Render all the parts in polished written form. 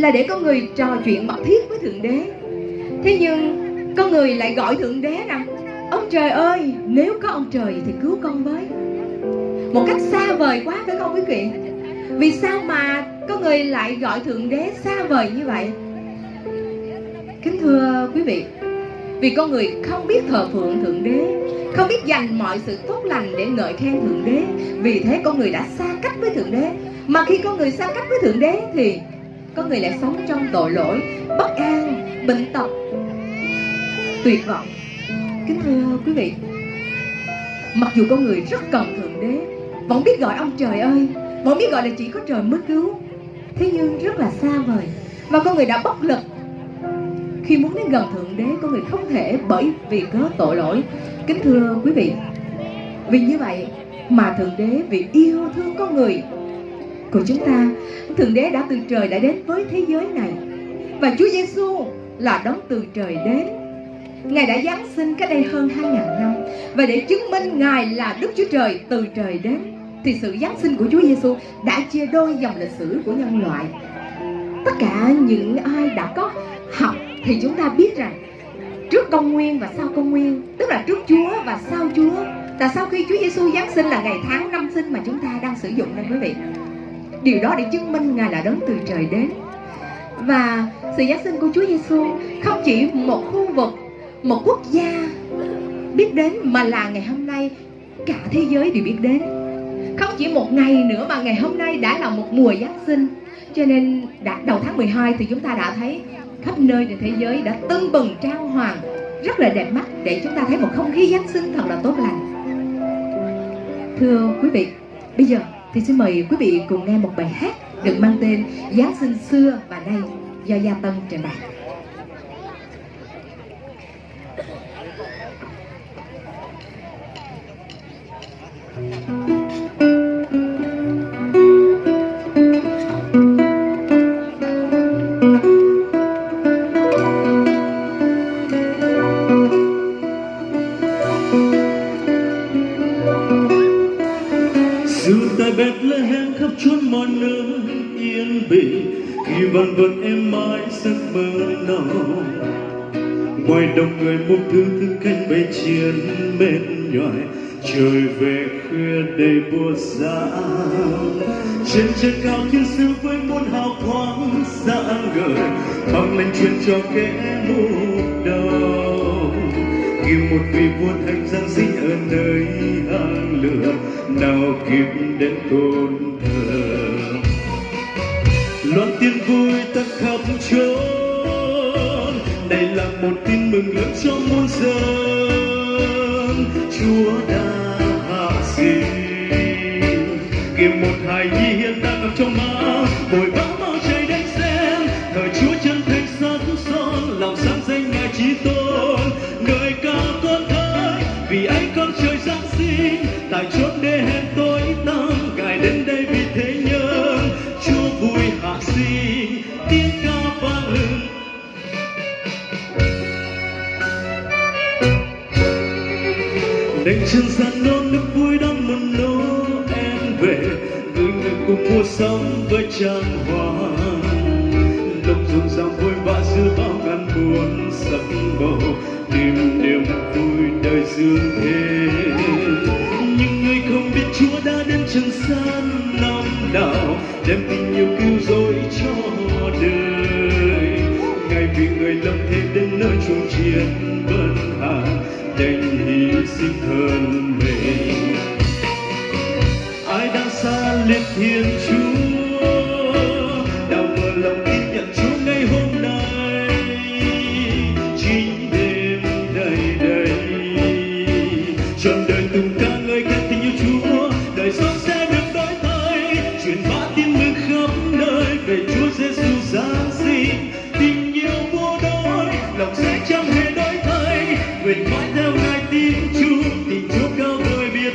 là để con người trò chuyện mật thiết với Thượng Đế. Thế nhưng con người lại gọi Thượng Đế rằng: ông trời ơi, nếu có ông trời thì cứu con với. Một cách xa vời quá, phải không quý vị? Vì sao mà con người lại gọi Thượng Đế xa vời như vậy? Kính thưa quý vị, vì con người không biết thờ phượng Thượng Đế, không biết dành mọi sự tốt lành để ngợi khen Thượng Đế. Vì thế con người đã xa cách với Thượng Đế. Mà khi con người xa cách với Thượng Đế thì con người lại sống trong tội lỗi, bất an, bệnh tật, tuyệt vọng. Kính thưa quý vị, mặc dù con người rất cần Thượng Đế, vẫn biết gọi ông trời ơi, vẫn biết gọi là chỉ có trời mới cứu, thế nhưng rất là xa vời. Và con người đã bất lực khi muốn đến gần Thượng Đế. Con người không thể, bởi vì cớ tội lỗi. Kính thưa quý vị, vì như vậy mà Thượng Đế, vì yêu thương con người của chúng ta, Thượng Đế đã từ trời đã đến với thế giới này. Và Chúa Giêsu là đấng từ trời đến. Ngài đã giáng sinh cách đây hơn 2000 năm. Và để chứng minh Ngài là Đức Chúa Trời từ trời đến, thì sự giáng sinh của Chúa Giêsu đã chia đôi dòng lịch sử của nhân loại. Tất cả những ai đã có học thì chúng ta biết rằng trước công nguyên và sau công nguyên, tức là trước Chúa và sau Chúa. Tại sao khi Chúa Giêsu giáng sinh là ngày tháng năm sinh mà chúng ta đang sử dụng đây quý vị? Điều đó để chứng minh Ngài là đấng từ trời đến. Và sự giáng sinh của Chúa Giêsu không chỉ một khu vực, một quốc gia biết đến, mà là ngày hôm nay cả thế giới đều biết đến. Không chỉ một ngày nữa mà ngày hôm nay đã là một mùa Giáng sinh. Cho nên đầu tháng 12 thì chúng ta đã thấy khắp nơi trên thế giới đã tưng bừng trang hoàng, rất là đẹp mắt, để chúng ta thấy một không khí Giáng sinh thật là tốt lành. Thưa quý vị, bây giờ thì xin mời quý vị cùng nghe một bài hát được mang tên Giáng sinh xưa và nay do Gia Tân trình bày. Dù tại Bethlehem khắp chốn mọi nơi yên bình, khi vần vần êm ái giấc mơ nào. Ngoài đồng người một thương thương cánh bay chiến mệt nhoài, trời về khuya đầy buồn giá. Trên trời cao thiên sứ với muôn hào thoáng sáng ngời, bằng lên truyền cho kẻ mù đầu. Khi một vị vua thánh giáng sinh ở nơi hang lửa, nào kịp đến tôn thờ. Loan tiếng vui tất khắp chốn, đây là một tin mừng lớn cho muôn dân. Chúa đã hạ sinh, kia một hài nhi hiện đang ngập trong máu. Vội vã mau chạy đến xem, thời Chúa chân thành sắc son, lòng sáng danh Ngài chí tôn. Ngợi ca con ơi, vì anh con trời giáng sinh, tại chốn đê hèn tối tăm, Ngài đến đây vì thế nhân. Chúa vui hạ sinh, tiếng ca vang lừng. Đành chân gian non nước vui đón một Noel về, người người cùng mua sắm với trang hoa. Lòng rộn ràng vui vã giữa bao ngàn buồn sắc màu, tìm niềm vui đời dương thế. Nhưng người không biết Chúa đã đến trần gian năm nào, đem tình yêu cứu rỗi cho đời. Ngài vì người lâm thế đến nơi chuồng chiên bần hà, đành hy sinh thân mình. Ai đang xa lên Thiên Chúa, đào mở lòng tin nhận Chúa ngày hôm nay. Chính đêm đầy đầy, trọn đời từng ca ngợi khen tình yêu Chúa. Đời sống sẽ được đổi thay, truyền bá tin mừng khắp nơi về Chúa Giêsu giáng sinh. Tình yêu vô đối, lòng sẽ chẳng hề đổi thay, nguyện mãi theo Ngài tin Chúa, tình Chúa cao vời biển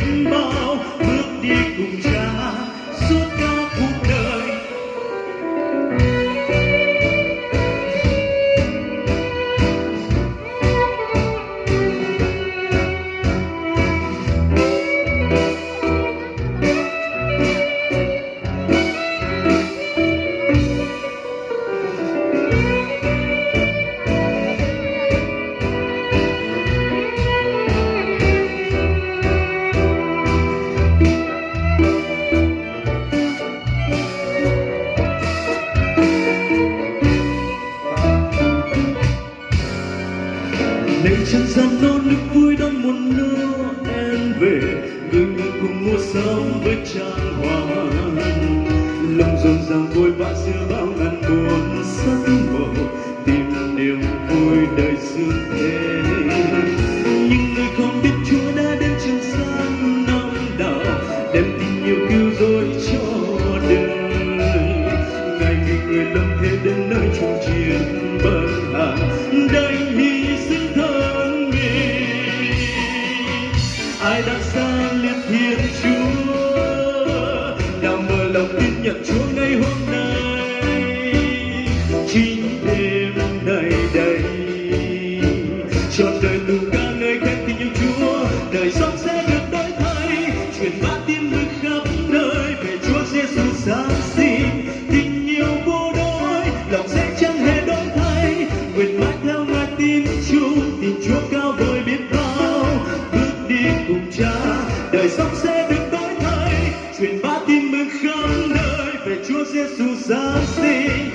chân gian non nước vui đón một Noel về, người người cùng mua sắm với tràng hoa. Lòng rộn ràng vội vã giữa bao ngàn buồn sắc màu, tìm niềm vui đời xưa thế. Nhưng người không biết Chúa đã đến trần gian năm nào, đem tình yêu cứu rỗi cho đời. Ngài vì người lâm thế đến nơi chung chiến bần hàng, đành hy sinh thân mình. Ai đã xa liệt Thiên Chúa, nào mở lòng tin nhận Chúa ngày hôm nay. Chính đêm này đây, trọn đời tù ca ngợi khen tình yêu Chúa, đời sống sẽ được đổi thay. Truyền bá tin mừng khắp nơi về Chúa Giêsu Giáng sinh. Tình yêu vô đối, lòng sẽ chẳng hề đổi thay. Nguyện mãi theo Ngài tin chung, tình Chúa cao vời biết bao. Bước đi cùng Cha, đời sống sẽ được đổi thay. Truyền bá tin mừng khắp nơi về Chúa Giêsu Giáng sinh.